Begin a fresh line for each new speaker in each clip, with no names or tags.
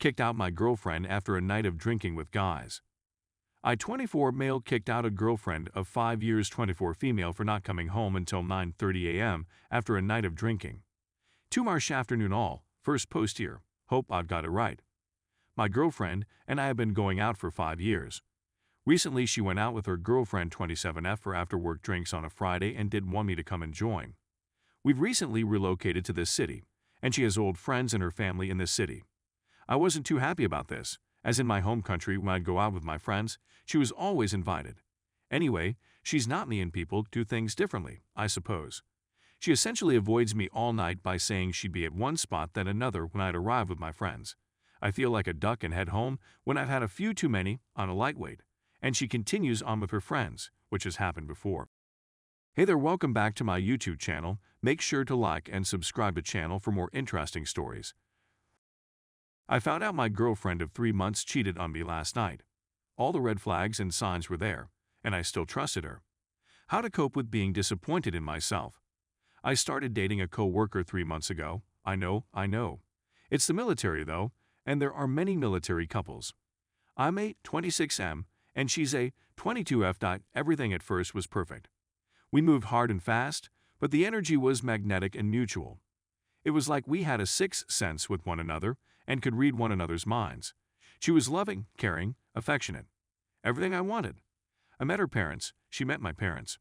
kicked out my girlfriend after a night of drinking with guys. I, 24 male, kicked out a girlfriend of 5 years, 24 female, for not coming home until 9:30 a.m. after a night of drinking. 2 March afternoon all, first post here, hope I've got it right. My girlfriend and I have been going out for 5 years. Recently she went out with her girlfriend 27F for after-work drinks on a Friday and did want me to come and join. We've recently relocated to this city, and she has old friends and her family in this city. I wasn't too happy about this, as in my home country when I'd go out with my friends, she was always invited. Anyway, she's not me and people do things differently, I suppose. She essentially avoids me all night by saying she'd be at one spot then another when I'd arrive with my friends. I feel like a duck and head home when I've had a few too many on a lightweight, and she continues on with her friends, which has happened before. Hey there, welcome back to my YouTube channel. Make sure to like and subscribe to the channel for more interesting stories. I found out my girlfriend of 3 months cheated on me last night. All the red flags and signs were there, and I still trusted her. How to cope with being disappointed in myself. I started dating a co-worker 3 months ago. I know. It's the military though, and there are many military couples. I'm a 26M, and she's a 22F. Everything at first was perfect. We moved hard and fast, but the energy was magnetic and mutual. It was like we had a sixth sense with one another and could read one another's minds. She was loving, caring, affectionate. Everything I wanted. I met her parents. She met my parents.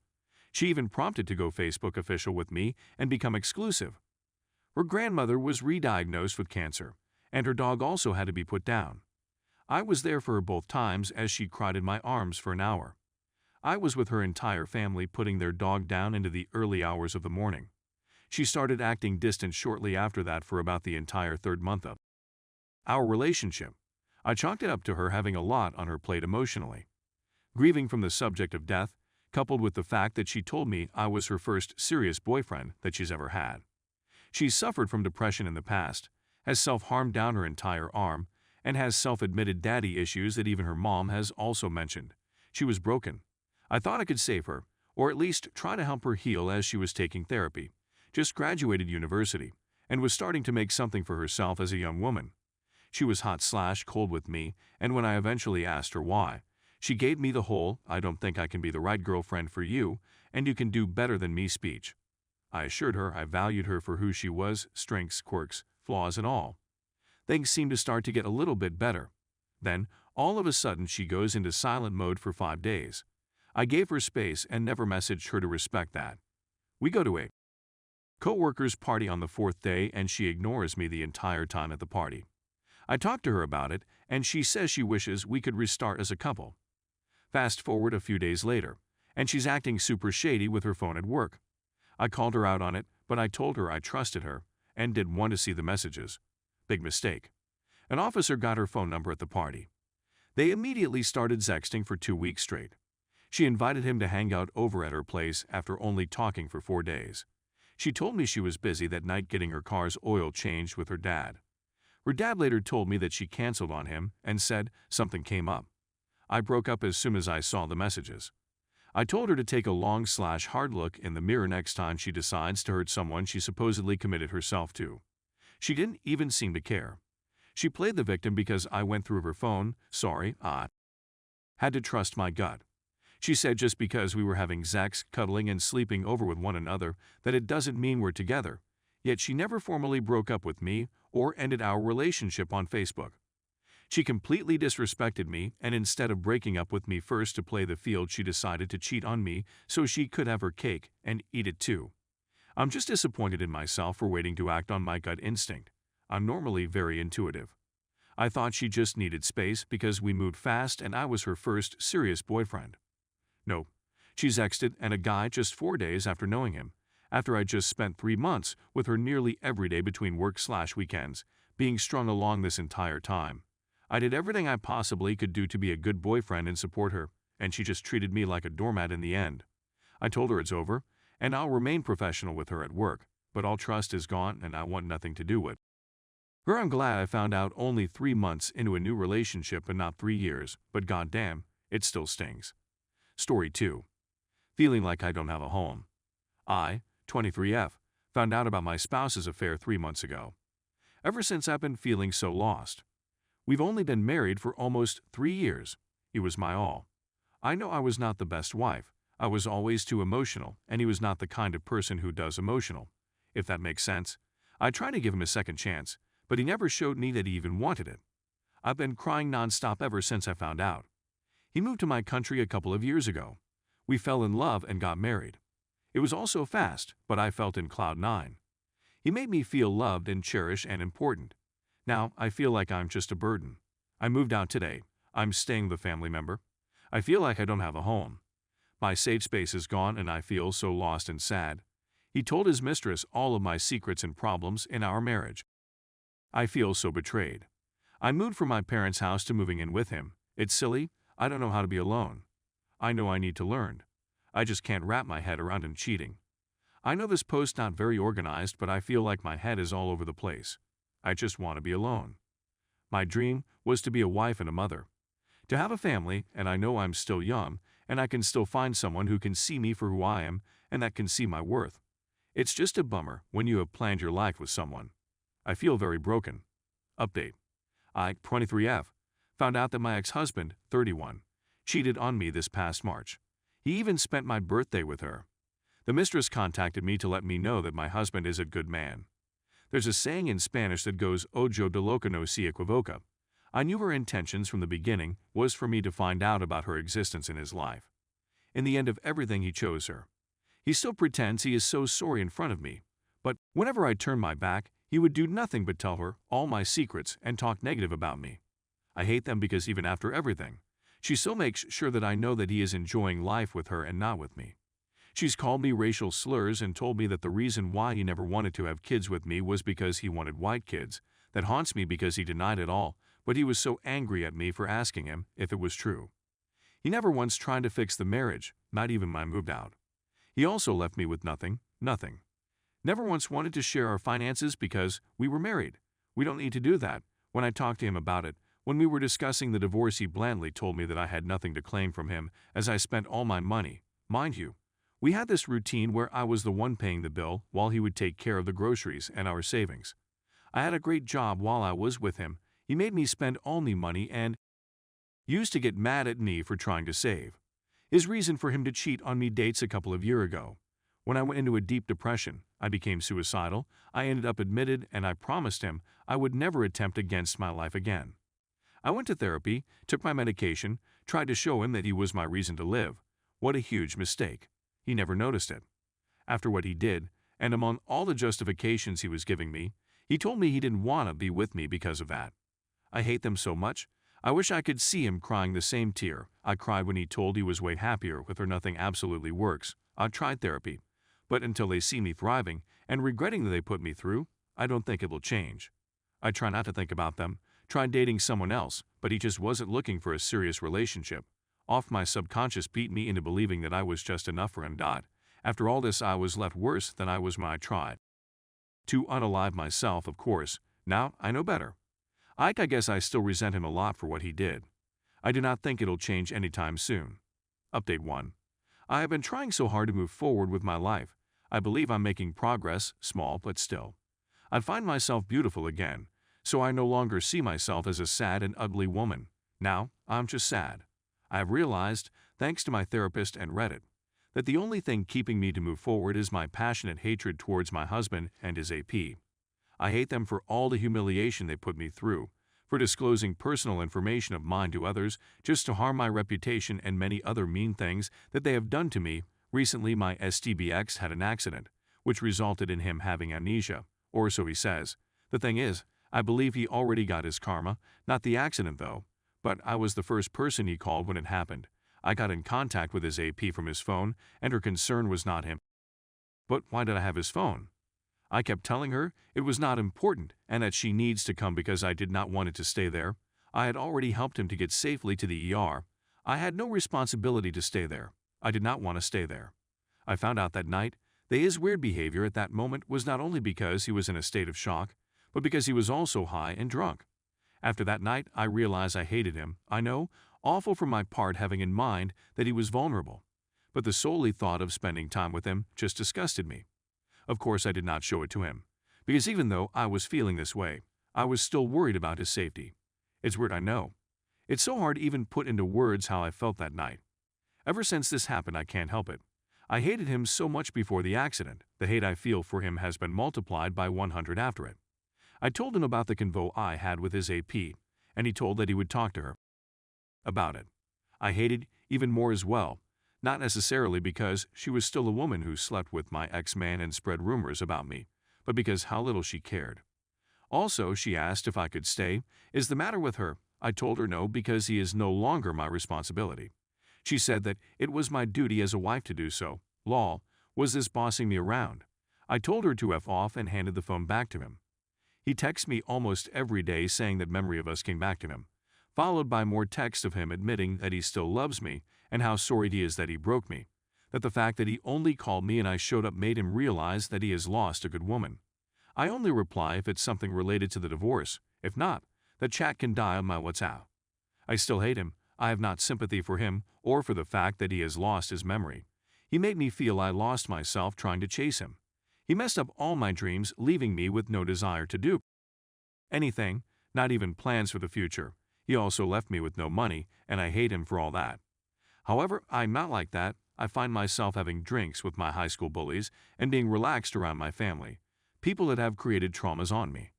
She even prompted to go Facebook official with me and become exclusive. Her grandmother was re-diagnosed with cancer, and her dog also had to be put down. I was there for her both times as she cried in my arms for an hour. I was with her entire family putting their dog down into the early hours of the morning. She started acting distant shortly after that for about the entire 3rd month of our relationship. I chalked it up to her having a lot on her plate emotionally. Grieving from the subject of death, coupled with the fact that she told me I was her first serious boyfriend that she's ever had. She's suffered from depression in the past, has self-harmed down her entire arm, and has self-admitted daddy issues that even her mom has also mentioned. She was broken. I thought I could save her, or at least try to help her heal as she was taking therapy, just graduated university, and was starting to make something for herself as a young woman. She was hot/cold with me, and when I eventually asked her why, she gave me the whole, "I don't think I can be the right girlfriend for you, and you can do better than me" speech. I assured her I valued her for who she was, strengths, quirks, flaws, and all. Things seemed to start to get a little bit better. Then, all of a sudden, she goes into silent mode for 5 days. I gave her space and never messaged her to respect that. We go to a Coworkers party on the 4th day and she ignores me the entire time at the party. I talked to her about it and she says she wishes we could restart as a couple. Fast forward a few days later, and she's acting super shady with her phone at work. I called her out on it, but I told her I trusted her and didn't want to see the messages. Big mistake. An officer got her phone number at the party. They immediately started sexting for 2 weeks straight. She invited him to hang out over at her place after only talking for 4 days. She told me she was busy that night getting her car's oil changed with her dad. Her dad later told me that she canceled on him and said something came up. I broke up as soon as I saw the messages. I told her to take a long/hard look in the mirror next time she decides to hurt someone she supposedly committed herself to. She didn't even seem to care. She played the victim because I went through her phone. Sorry, I had to trust my gut. She said just because we were having sex, cuddling, and sleeping over with one another that it doesn't mean we're together, yet she never formally broke up with me or ended our relationship on Facebook. She completely disrespected me, and instead of breaking up with me first to play the field, she decided to cheat on me so she could have her cake and eat it too. I'm just disappointed in myself for waiting to act on my gut instinct. I'm normally very intuitive. I thought she just needed space because we moved fast and I was her first serious boyfriend. No, she's exted and a guy just 4 days after knowing him, after I just spent 3 months with her nearly every day between work/weekends, being strung along this entire time. I did everything I possibly could do to be a good boyfriend and support her, and she just treated me like a doormat in the end. I told her it's over, and I'll remain professional with her at work, but all trust is gone and I want nothing to do with her. I'm glad I found out only 3 months into a new relationship and not 3 years, but goddamn, it still stings. Story 2. Feeling like I don't have a home. I, 23F, found out about my spouse's affair 3 months ago. Ever since I've been feeling so lost. We've only been married for almost 3 years. He was my all. I know I was not the best wife. I was always too emotional, and he was not the kind of person who does emotional, if that makes sense. I tried to give him a second chance, but he never showed me that he even wanted it. I've been crying nonstop ever since I found out. He moved to my country a couple of years ago. We fell in love and got married. It was all so fast, but I felt in cloud nine. He made me feel loved and cherished and important. Now, I feel like I'm just a burden. I moved out today. I'm staying with a family member. I feel like I don't have a home. My safe space is gone and I feel so lost and sad. He told his mistress all of my secrets and problems in our marriage. I feel so betrayed. I moved from my parents' house to moving in with him. It's silly. I don't know how to be alone. I know I need to learn. I just can't wrap my head around him cheating. I know this post's not very organized, but I feel like my head is all over the place. I just want to be alone. My dream was to be a wife and a mother. To have a family, and I know I'm still young, and I can still find someone who can see me for who I am and that can see my worth. It's just a bummer when you have planned your life with someone. I feel very broken. Update. I, 23F, found out that my ex-husband, 31, cheated on me this past March. He even spent my birthday with her. The mistress contacted me to let me know that my husband is a good man. There's a saying in Spanish that goes, "Ojo de loca no se equivoca." I knew her intentions from the beginning was for me to find out about her existence in his life. In the end of everything, he chose her. He still pretends he is so sorry in front of me, but whenever I turn my back, he would do nothing but tell her all my secrets and talk negative about me. I hate them because even after everything, she still makes sure that I know that he is enjoying life with her and not with me. She's called me racial slurs and told me that the reason why he never wanted to have kids with me was because he wanted white kids. That haunts me because he denied it all, but he was so angry at me for asking him if it was true. He never once tried to fix the marriage, not even when I moved out. He also left me with nothing. Never once wanted to share our finances because we were married. We don't need to do that. When I talked to him about it, when we were discussing the divorce, he blandly told me that I had nothing to claim from him as I spent all my money. Mind you, we had this routine where I was the one paying the bill while he would take care of the groceries and our savings. I had a great job while I was with him. He made me spend all my money and used to get mad at me for trying to save. His reason for him to cheat on me dates a couple of years ago. When I went into a deep depression, I became suicidal, I ended up admitted, and I promised him I would never attempt against my life again. I went to therapy, took my medication, tried to show him that he was my reason to live. What a huge mistake. He never noticed it. After what he did, and among all the justifications he was giving me, he told me he didn't want to be with me because of that. I hate them so much. I wish I could see him crying the same tear I cried when he told he was way happier with her. Nothing absolutely works. I've tried therapy, but until they see me thriving and regretting that they put me through, I don't think it will change. I try not to think about them, tried dating someone else, but he just wasn't looking for a serious relationship. Off my subconscious beat me into believing that I was just enough for him. After all this, I was left worse than I was when I tried to unalive myself, of course. Now I know better. I guess I still resent him a lot for what he did. I do not think it'll change anytime soon. Update 1. I have been trying so hard to move forward with my life. I believe I'm making progress, small but still. I find myself beautiful again, so I no longer see myself as a sad and ugly woman. Now, I'm just sad. I have realized, thanks to my therapist and Reddit, that the only thing keeping me to move forward is my passionate hatred towards my husband and his AP. I hate them for all the humiliation they put me through, for disclosing personal information of mine to others just to harm my reputation, and many other mean things that they have done to me. Recently, my STBX had an accident, which resulted in him having amnesia, or so he says. The thing is, I believe he already got his karma, not the accident though, but I was the first person he called when it happened. I got in contact with his AP from his phone, and her concern was not him. But why did I have his phone? I kept telling her it was not important and that she needs to come because I did not want it to stay there. I had already helped him to get safely to the ER. I had no responsibility to stay there. I did not want to stay there. I found out that night that his weird behavior at that moment was not only because he was in a state of shock, but because he was also high and drunk. After that night, I realized I hated him. I know, awful for my part having in mind that he was vulnerable. But the solely thought of spending time with him just disgusted me. Of course, I did not show it to him, because even though I was feeling this way, I was still worried about his safety. It's weird, I know. It's so hard to even put into words how I felt that night. Ever since this happened, I can't help it. I hated him so much before the accident. The hate I feel for him has been multiplied by 100 after it. I told him about the convo I had with his AP, and he told that he would talk to her about it. I hated even more as well, not necessarily because she was still a woman who slept with my ex-man and spread rumors about me, but because how little she cared. Also, she asked if I could stay. Is the matter with her? I told her no, because he is no longer my responsibility. She said that it was my duty as a wife to do so. Lol, was this bossing me around? I told her to F off and handed the phone back to him. He texts me almost every day saying that memory of us came back to him, followed by more texts of him admitting that he still loves me and how sorry he is that he broke me, that the fact that he only called me and I showed up made him realize that he has lost a good woman. I only reply if it's something related to the divorce. If not, the chat can die on my WhatsApp. I still hate him. I have not sympathy for him or for the fact that he has lost his memory. He made me feel I lost myself trying to chase him. He messed up all my dreams, leaving me with no desire to do anything, not even plans for the future. He also left me with no money, and I hate him for all that. However, I'm not like that. I find myself having drinks with my high school bullies and being relaxed around my family, people that have created traumas on me.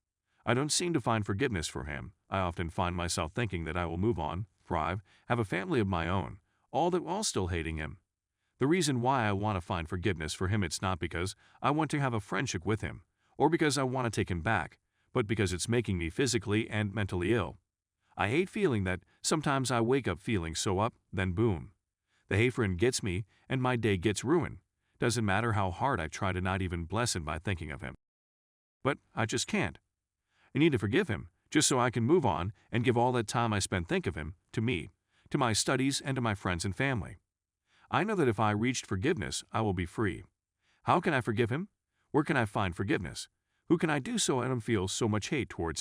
I don't seem to find forgiveness for him. I often find myself thinking that I will move on, thrive, have a family of my own, all that while still hating him. The reason why I want to find forgiveness for him, it's not because I want to have a friendship with him, or because I want to take him back, but because it's making me physically and mentally ill. I hate feeling that sometimes I wake up feeling so up, then boom. The hate for him gets me, and my day gets ruined. Doesn't matter how hard I try to not even bless him by thinking of him. But I just can't. I need to forgive him, just so I can move on and give all that time I spent think of him to me, to my studies, and to my friends and family. I know that if I reached forgiveness, I will be free. How can I forgive him? Where can I find forgiveness? Who can I do so I don't feel so much hate towards him?